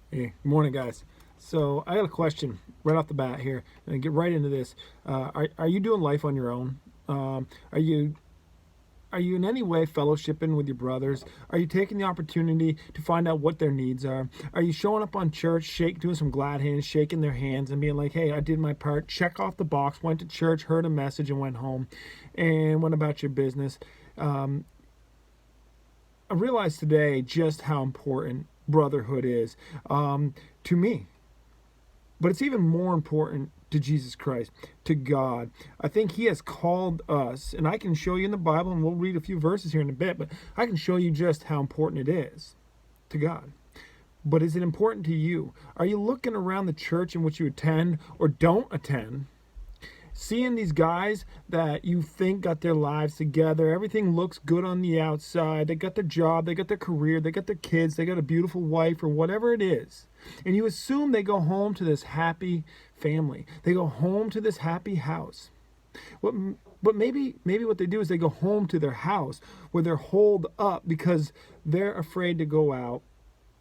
Hey, good morning, guys. So I got a question right off the bat here, and get right into this. Are you doing life on your own? Are you in any way fellowshipping with your brothers? Are you taking the opportunity to find out what their needs are? Are you showing up on church, doing some glad hands, shaking their hands, and being like, "Hey, I did my part. Check off the box. Went to church, heard a message, and went home, and went about your business." Um, I realized today just how important brotherhood is to me, but it's even more important to Jesus Christ, to God. I think He has called us, and I can show you in the Bible, and we'll read a few verses here in a bit, but I can show you just how important it is to God. But is it important to you? Are you looking around the church in which you attend or don't attend, seeing these guys that you think got their lives together, everything looks good on the outside, they got their job, they got their career, they got their kids, they got a beautiful wife or whatever it is, and you assume they go home to this happy family, they go home to this happy house. what but maybe what they do is they go home to their house where they're holed up because they're afraid to go out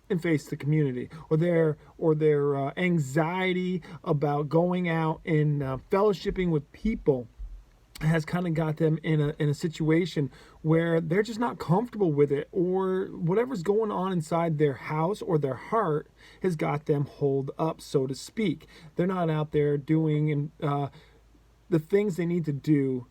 and face the community, or their anxiety about going out and fellowshipping with people has kind of got them in a situation where they're just not comfortable with it, or whatever's going on inside their house or their heart has got them holed up, so to speak. They're not out there doing the things they need to do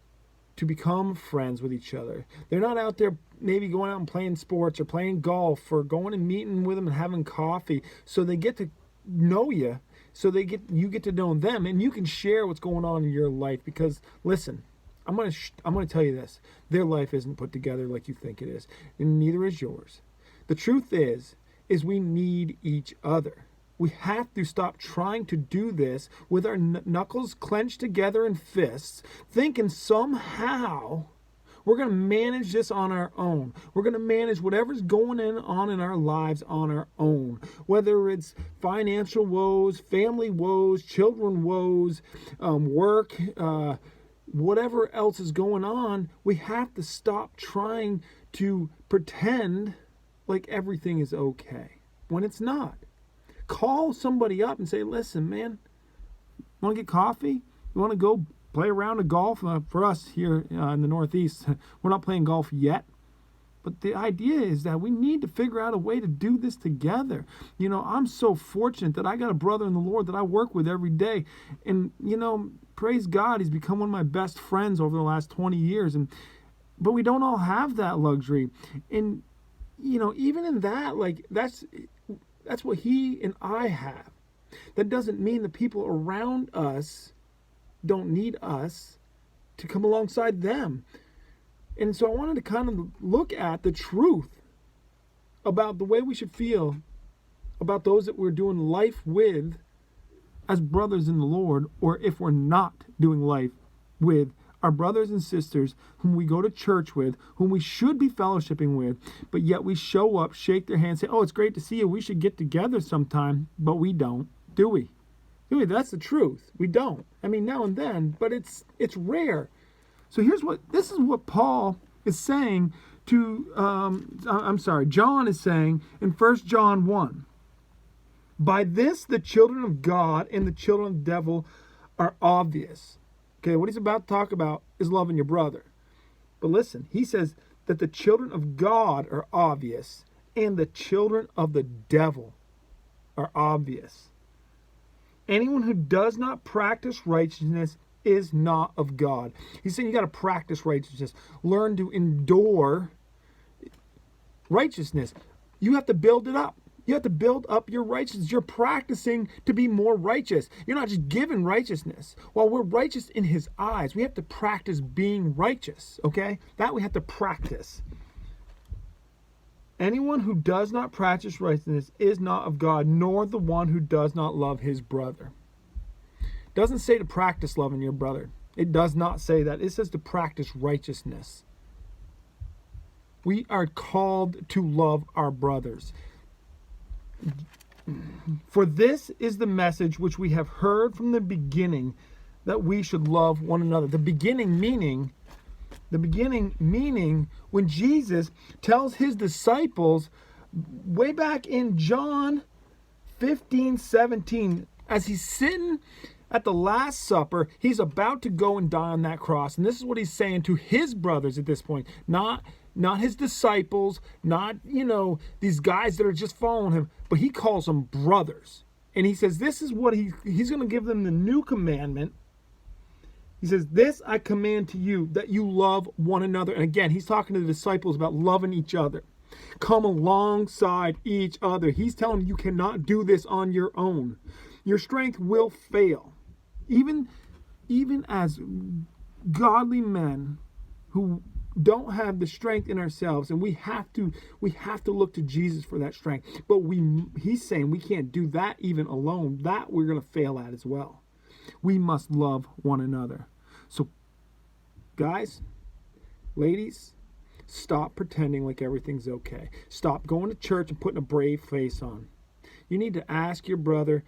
to become friends with each other. They're not out there maybe going out and playing sports or playing golf or going and meeting with them and having coffee, so they get to know you, so you get to know them, and you can share what's going on in your life. Because listen, I'm going to tell you this. Their life isn't put together like you think it is, and neither is yours. The truth is we need each other. We have to stop trying to do this with our knuckles clenched together in fists, thinking somehow we're going to manage this on our own. We're going to manage whatever's going on in our lives on our own. Whether it's financial woes, family woes, children woes, work, whatever else is going on, we have to stop trying to pretend like everything is okay when it's not. Call somebody up and say, "Listen, man, want to get coffee? You want to go play a round of golf?" For us here in the Northeast, we're not playing golf yet. But the idea is that we need to figure out a way to do this together. I'm so fortunate that I got a brother in the Lord that I work with every day. And, praise God, he's become one of my best friends over the last 20 years. But we don't all have that luxury. And, even in that, that's what he and I have. That doesn't mean the people around us don't need us to come alongside them. And so I wanted to kind of look at the truth about the way we should feel about those that we're doing life with as brothers in the Lord, or if we're not doing life with our brothers and sisters whom we go to church with, whom we should be fellowshipping with, but yet we show up, shake their hand, say, "Oh, it's great to see you. We should get together sometime," but we don't, do we? Do we? That's the truth. We don't. I mean, now and then, but it's rare. So this is what Paul is saying to, John is saying in 1 John 1. "By this, the children of God and the children of the devil are obvious." Okay, what he's about to talk about is loving your brother. But listen, he says that the children of God are obvious and the children of the devil are obvious. "Anyone who does not practice righteousness is not of God." He's saying you got to practice righteousness. Learn to endure righteousness. You have to build it up. You have to build up your righteousness. You're practicing to be more righteous. You're not just given righteousness. While we're righteous in his eyes, we have to practice being righteous, okay? That we have to practice. "Anyone who does not practice righteousness is not of God, nor the one who does not love his brother." It doesn't say to practice loving your brother. It does not say that. It says to practice righteousness. We are called to love our brothers. "For this is the message which we have heard from the beginning, that we should love one another." The beginning meaning when Jesus tells his disciples way back in John 15:17, as he's sitting at the Last Supper, he's about to go and die on that cross. And this is what he's saying to his brothers at this point. Not his disciples, not, these guys that are just following him, but he calls them brothers. And he says this is what he's going to give them the new commandment. He says, this I command to you, that you love one another. And again, he's talking to the disciples about loving each other. Come alongside each other. He's telling them you cannot do this on your own. Your strength will fail. Even as godly men who don't have the strength in ourselves, and we have to look to Jesus for that strength. But he's saying we can't do that even alone. That we're going to fail at as well. We must love one another. So, guys, ladies, stop pretending like everything's okay. Stop going to church and putting a brave face on. You need to ask your brother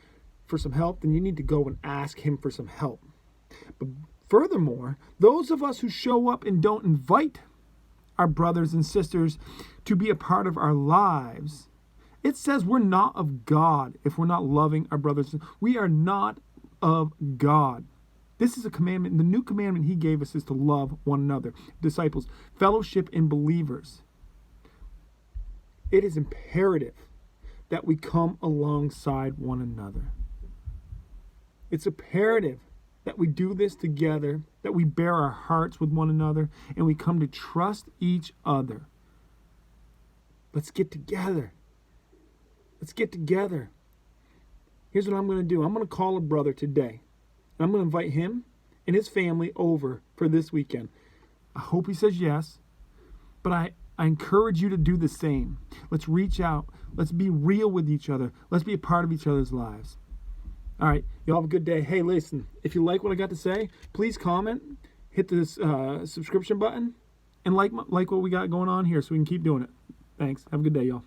for some help, then you need to go and ask him for some help. But furthermore, those of us who show up and don't invite our brothers and sisters to be a part of our lives, it says we're not of God if we're not loving our brothers. We are not of God. This is a commandment. The new commandment he gave us is to love one another. Disciples, fellowship in believers. It is imperative that we come alongside one another. It's imperative that we do this together, that we bear our hearts with one another, and we come to trust each other. Let's get together. Let's get together. Here's what I'm going to do. I'm going to call a brother today. And I'm going to invite him and his family over for this weekend. I hope he says yes. But I encourage you to do the same. Let's reach out. Let's be real with each other. Let's be a part of each other's lives. All right. Y'all have a good day. Hey, listen. If you like what I got to say, please comment. Hit the subscription button. And like what we got going on here so we can keep doing it. Thanks. Have a good day, y'all.